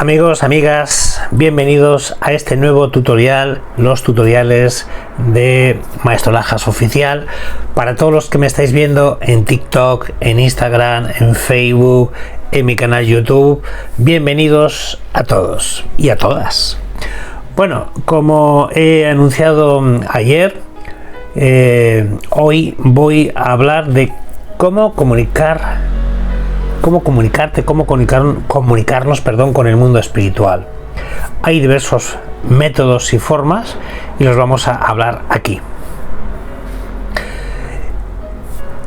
Amigos, amigas, bienvenidos a este nuevo tutorial, los tutoriales de Maestro Lajas Oficial. Para todos los que me estáis viendo en TikTok, en Instagram, en Facebook, en mi canal YouTube, bienvenidos a todos y a todas. Bueno, como he anunciado ayer, hoy voy a hablar de cómo comunicarnos con el mundo espiritual. Hay diversos métodos y formas y los vamos a hablar aquí.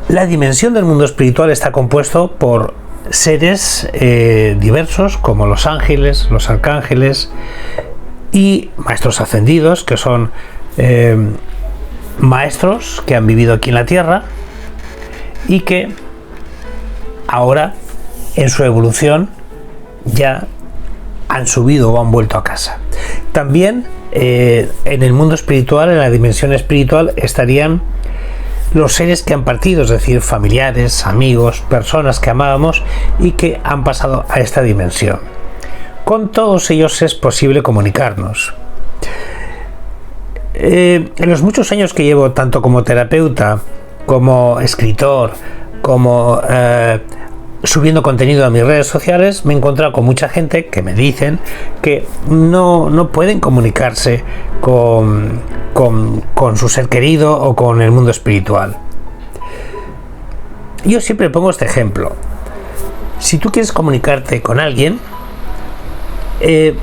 La dimensión del mundo espiritual está compuesto por seres diversos como los ángeles, los arcángeles y maestros ascendidos, que son maestros que han vivido aquí en la tierra y que ahora en su evolución ya han subido o han vuelto a casa. También en el mundo espiritual, en la dimensión espiritual, estarían los seres que han partido, es decir, familiares, amigos, personas que amábamos y que han pasado a esta dimensión. Con todos ellos es posible comunicarnos. En los muchos años que llevo, tanto como terapeuta, como escritor, como subiendo contenido a mis redes sociales, me he encontrado con mucha gente que me dicen que no pueden comunicarse con su ser querido o con el mundo espiritual. Yo siempre pongo este ejemplo. Si tú quieres comunicarte con alguien,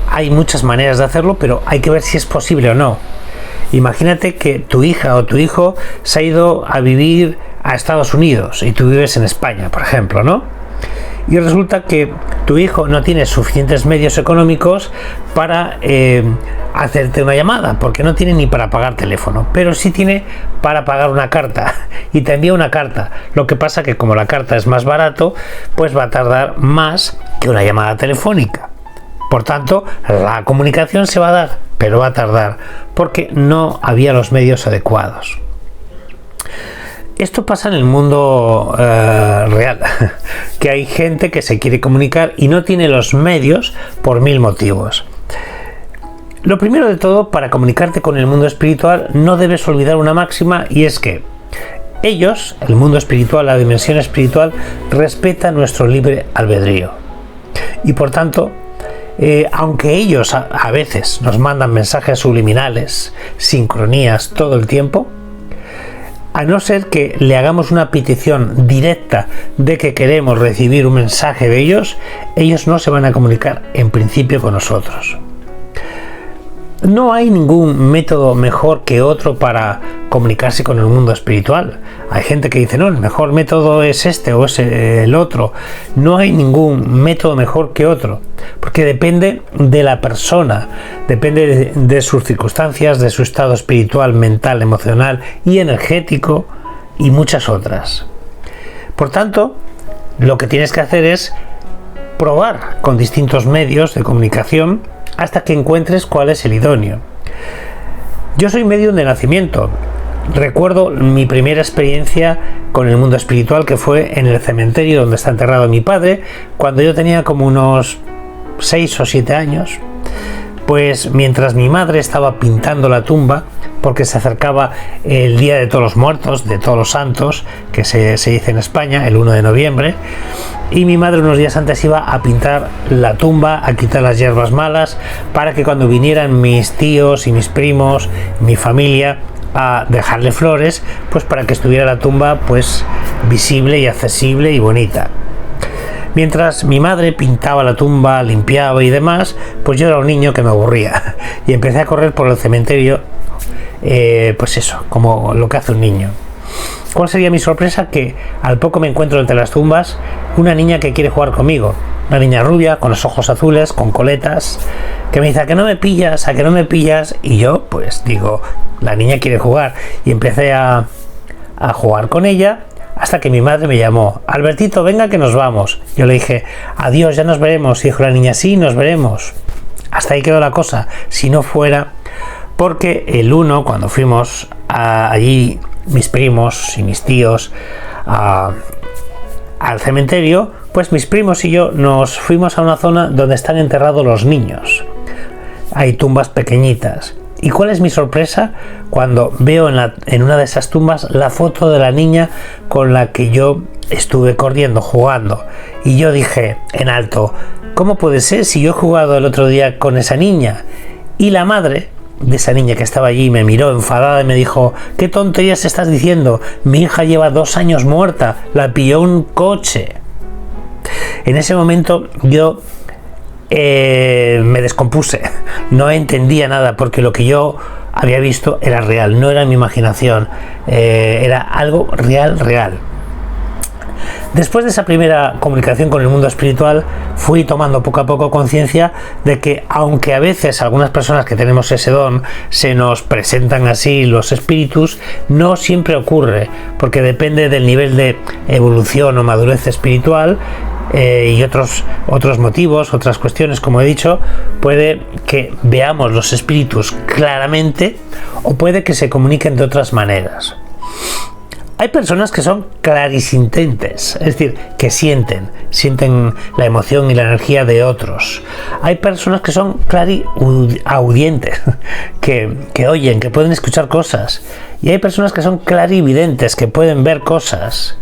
hay muchas maneras de hacerlo, pero hay que ver si es posible o no. Imagínate que tu hija o tu hijo se ha ido a vivir a Estados Unidos y tú vives en España, por ejemplo, ¿no? Y resulta que tu hijo no tiene suficientes medios económicos para hacerte una llamada, porque no tiene ni para pagar teléfono, pero sí tiene para pagar una carta y te envía una carta. Lo que pasa que como la carta es más barato, pues va a tardar más que una llamada telefónica. Por tanto, la comunicación se va a dar, pero va a tardar, porque no había los medios adecuados. Esto pasa en el mundo real, que hay gente que se quiere comunicar y no tiene los medios por mil motivos. Lo primero de todo, para comunicarte con el mundo espiritual, no debes olvidar una máxima, y es que ellos, el mundo espiritual, la dimensión espiritual, respeta nuestro libre albedrío. Y por tanto, aunque ellos a veces nos mandan mensajes subliminales, sincronías todo el tiempo, a no ser que le hagamos una petición directa de que queremos recibir un mensaje de ellos, ellos no se van a comunicar en principio con nosotros. No hay ningún método mejor que otro para comunicarse con el mundo espiritual. Hay gente que dice, no, el mejor método es este o es el otro. No hay ningún método mejor que otro, porque depende de la persona, depende de sus circunstancias, de su estado espiritual, mental, emocional y energético y muchas otras. Por tanto, lo que tienes que hacer es probar con distintos medios de comunicación hasta que encuentres cuál es el idóneo. Yo soy medium de nacimiento. Recuerdo mi primera experiencia con el mundo espiritual, que fue en el cementerio donde está enterrado mi padre, cuando yo tenía como unos 6 o 7 años. Pues mientras mi madre estaba pintando la tumba, porque se acercaba el Día de Todos los Muertos, de Todos los Santos, que se dice en España, el 1 de noviembre, y mi madre unos días antes iba a pintar la tumba, a quitar las hierbas malas, para que cuando vinieran mis tíos y mis primos, mi familia, a dejarle flores, pues para que estuviera la tumba pues visible y accesible y bonita. Mientras mi madre pintaba la tumba, limpiaba y demás, pues yo era un niño que me aburría y empecé a correr por el cementerio, pues eso, como lo que hace un niño. ¿Cuál sería mi sorpresa? Que al poco me encuentro entre las tumbas una niña que quiere jugar conmigo, una niña rubia, con los ojos azules, con coletas, que me dice, ¿a que no me pillas? ¿A que no me pillas? Y yo pues digo, la niña quiere jugar, y empecé a jugar con ella, hasta que mi madre me llamó, Albertito, venga que nos vamos. Yo le dije, adiós, ya nos veremos. Y dijo la niña, sí, nos veremos. Hasta ahí quedó la cosa, si no fuera porque el 1, cuando fuimos allí, mis primos y mis tíos, al cementerio, Pues mis primos y yo nos fuimos a una zona donde están enterrados los niños. Hay tumbas pequeñitas. ¿Y cuál es mi sorpresa? Cuando veo en una de esas tumbas la foto de la niña con la que yo estuve corriendo, jugando. Y yo dije en alto, ¿cómo puede ser si yo he jugado el otro día con esa niña? Y la madre de esa niña que estaba allí me miró enfadada y me dijo, ¿qué tonterías estás diciendo? Mi hija lleva 2 años muerta, la pilló un coche. En ese momento yo me descompuse, no entendía nada porque lo que yo había visto era real, no era mi imaginación, era algo real. Después de esa primera comunicación con el mundo espiritual, fui tomando poco a poco conciencia de que, aunque a veces algunas personas que tenemos ese don se nos presentan así los espíritus, no siempre ocurre, porque depende del nivel de evolución o madurez espiritual y otros motivos, otras cuestiones, como he dicho. Puede que veamos los espíritus claramente o puede que se comuniquen de otras maneras. Hay personas que son clarisintentes, es decir, que sienten la emoción y la energía de otros. Hay personas que son clariaudientes, que oyen, que pueden escuchar cosas. Y hay personas que son clarividentes, que pueden ver cosas.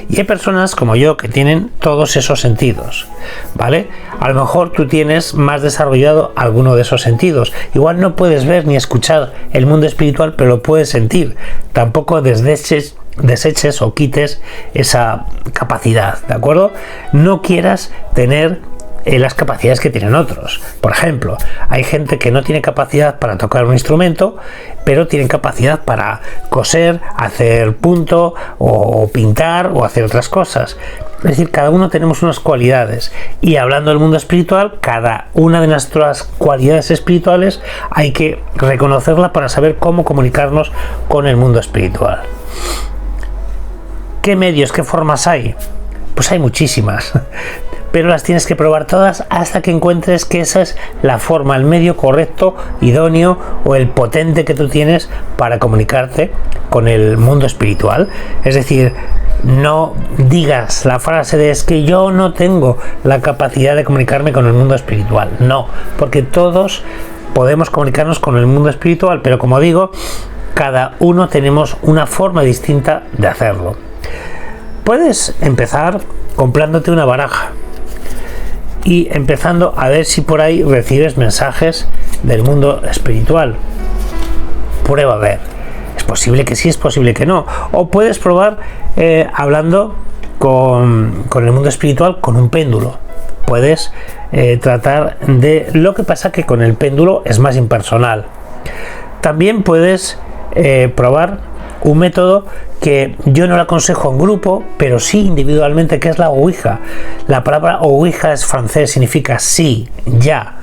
Y hay personas como yo que tienen todos esos sentidos, ¿vale? A lo mejor tú tienes más desarrollado alguno de esos sentidos. Igual no puedes ver ni escuchar el mundo espiritual, pero lo puedes sentir. Tampoco deseches o quites esa capacidad, ¿de acuerdo? No quieras tener las capacidades que tienen otros. Por ejemplo, hay gente que no tiene capacidad para tocar un instrumento, pero tienen capacidad para coser, hacer punto o pintar o hacer otras cosas. Es decir, cada uno tenemos unas cualidades, y hablando del mundo espiritual, cada una de nuestras cualidades espirituales hay que reconocerla para saber cómo comunicarnos con el mundo espiritual. ¿Qué medios, qué formas hay? Pues hay muchísimas, pero las tienes que probar todas hasta que encuentres que esa es la forma, el medio correcto, idóneo o el potente que tú tienes para comunicarte con el mundo espiritual. Es decir, no digas la frase de es que yo no tengo la capacidad de comunicarme con el mundo espiritual. No, porque todos podemos comunicarnos con el mundo espiritual, pero como digo, cada uno tenemos una forma distinta de hacerlo. Puedes empezar comprándote una baraja y empezando a ver si por ahí recibes mensajes del mundo espiritual. Prueba a ver. Es posible que sí, es posible que no. O puedes probar hablando con el mundo espiritual con un péndulo. Puedes tratar de... Lo que pasa que con el péndulo es más impersonal. También puedes probar un método que yo no lo aconsejo en grupo, pero sí individualmente, que es la Ouija. La palabra Ouija es francés, significa sí, ya.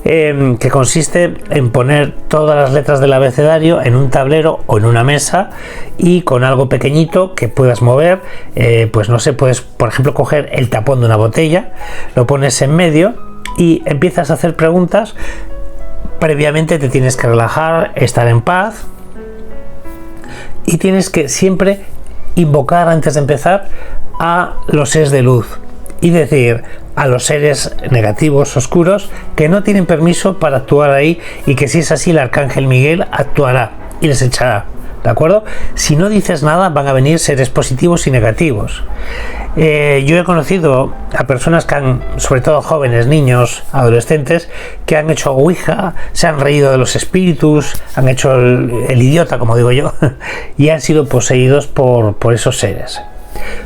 Que consiste en poner todas las letras del abecedario en un tablero o en una mesa, y con algo pequeñito que puedas mover, pues no sé, puedes por ejemplo coger el tapón de una botella, lo pones en medio y empiezas a hacer preguntas. Previamente te tienes que relajar, estar en paz, y tienes que siempre invocar antes de empezar a los seres de luz y decir a los seres negativos, oscuros, que no tienen permiso para actuar ahí, y que si es así el arcángel Miguel actuará y les echará, ¿de acuerdo? Si no dices nada, van a venir seres positivos y negativos. Yo he conocido a personas que han, sobre todo jóvenes, niños, adolescentes, que han hecho Ouija, se han reído de los espíritus, han hecho el idiota, como digo yo, y han sido poseídos por esos seres.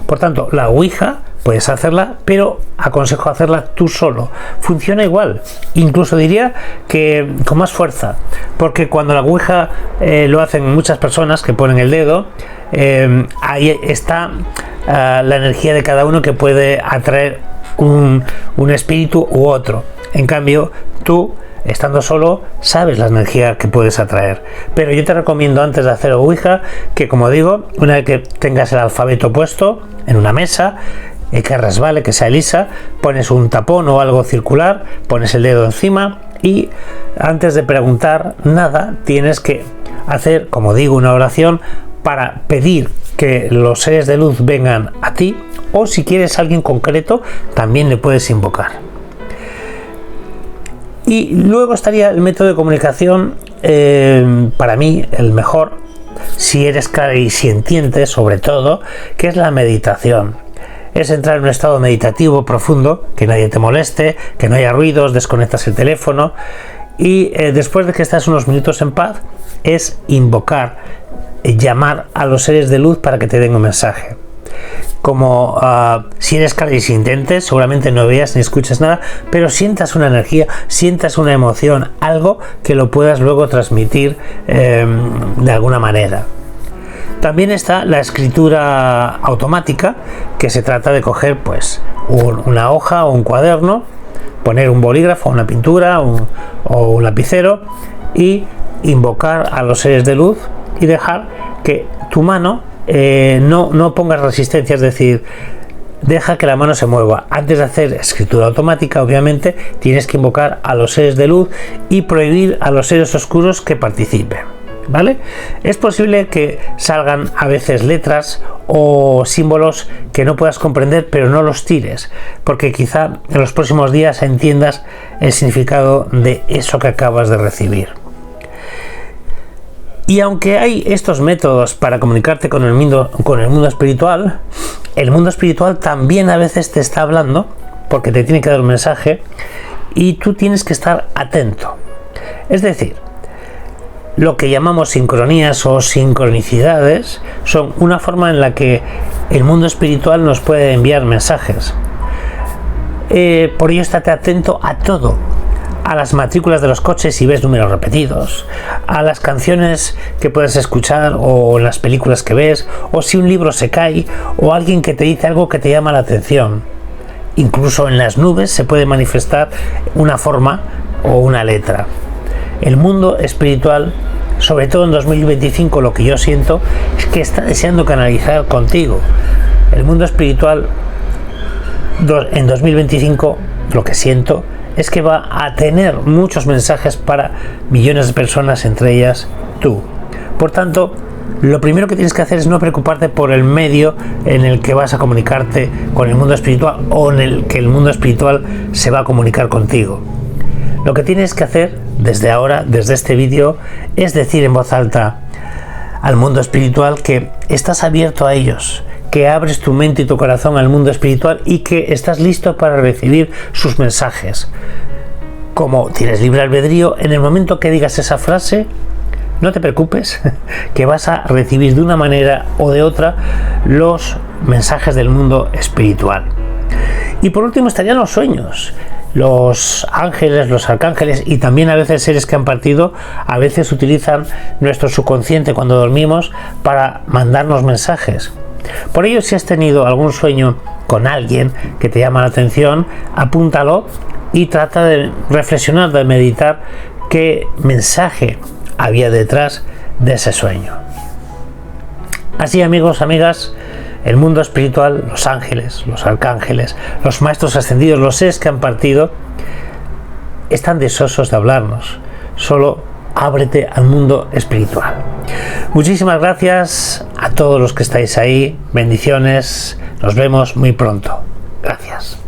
Por tanto, la Ouija puedes hacerla, pero aconsejo hacerla tú solo. Funciona igual, incluso diría que con más fuerza, porque cuando la Ouija lo hacen muchas personas que ponen el dedo, ahí está la energía de cada uno que puede atraer un espíritu u otro. En cambio, tú, estando solo, sabes la energía que puedes atraer. Pero yo te recomiendo, antes de hacer Ouija, que, como digo, una vez que tengas el alfabeto puesto en una mesa, que resbale, que sea lisa, pones un tapón o algo circular, pones el dedo encima, y antes de preguntar nada tienes que hacer, como digo, una oración para pedir que los seres de luz vengan a ti, o si quieres a alguien concreto, también le puedes invocar. Y luego estaría el método de comunicación, para mí el mejor, si eres clarisintiente sobre todo, que es la meditación. Es entrar en un estado meditativo profundo, que nadie te moleste, que no haya ruidos, desconectas el teléfono y después de que estás unos minutos en paz, es invocar, llamar a los seres de luz para que te den un mensaje. Como si eres clarisintiente, seguramente no veas ni escuches nada, pero sientas una energía, sientas una emoción, algo que lo puedas luego transmitir de alguna manera. También está la escritura automática, que se trata de coger pues una hoja o un cuaderno, poner un bolígrafo, una pintura o un lapicero y invocar a los seres de luz y dejar que tu mano no pongas resistencia, es decir, deja que la mano se mueva. Antes de hacer escritura automática, obviamente, tienes que invocar a los seres de luz y prohibir a los seres oscuros que participen. ¿Vale? Es posible que salgan a veces letras o símbolos que no puedas comprender, pero no los tires, porque quizá en los próximos días entiendas el significado de eso que acabas de recibir. Y aunque hay estos métodos para comunicarte con el mundo espiritual, el mundo espiritual también a veces te está hablando, porque te tiene que dar un mensaje y tú tienes que estar atento. Es decir, lo que llamamos sincronías o sincronicidades son una forma en la que el mundo espiritual nos puede enviar mensajes. Por ello, estate atento a todo. A las matrículas de los coches si ves números repetidos, a las canciones que puedes escuchar o las películas que ves, o si un libro se cae o alguien que te dice algo que te llama la atención. Incluso en las nubes se puede manifestar una forma o una letra. El mundo espiritual, sobre todo en 2025, lo que yo siento es que está deseando canalizar contigo. El mundo espiritual en 2025, lo que siento es que va a tener muchos mensajes para millones de personas, entre ellas tú. Por tanto, lo primero que tienes que hacer es no preocuparte por el medio en el que vas a comunicarte con el mundo espiritual o en el que el mundo espiritual se va a comunicar contigo. Lo que tienes que hacer desde ahora, desde este vídeo, es decir en voz alta al mundo espiritual que estás abierto a ellos, que abres tu mente y tu corazón al mundo espiritual y que estás listo para recibir sus mensajes. Como tienes libre albedrío, en el momento que digas esa frase, no te preocupes, que vas a recibir de una manera o de otra los mensajes del mundo espiritual. Y por último estarían los sueños. Los ángeles, los arcángeles y también a veces seres que han partido, a veces utilizan nuestro subconsciente cuando dormimos para mandarnos mensajes. Por ello, si has tenido algún sueño con alguien que te llama la atención, apúntalo y trata de reflexionar, de meditar qué mensaje había detrás de ese sueño. Así, amigos, amigas, el mundo espiritual, los ángeles, los arcángeles, los maestros ascendidos, los seres que han partido, están deseosos de hablarnos. Solo ábrete al mundo espiritual. Muchísimas gracias a todos los que estáis ahí. Bendiciones. Nos vemos muy pronto. Gracias.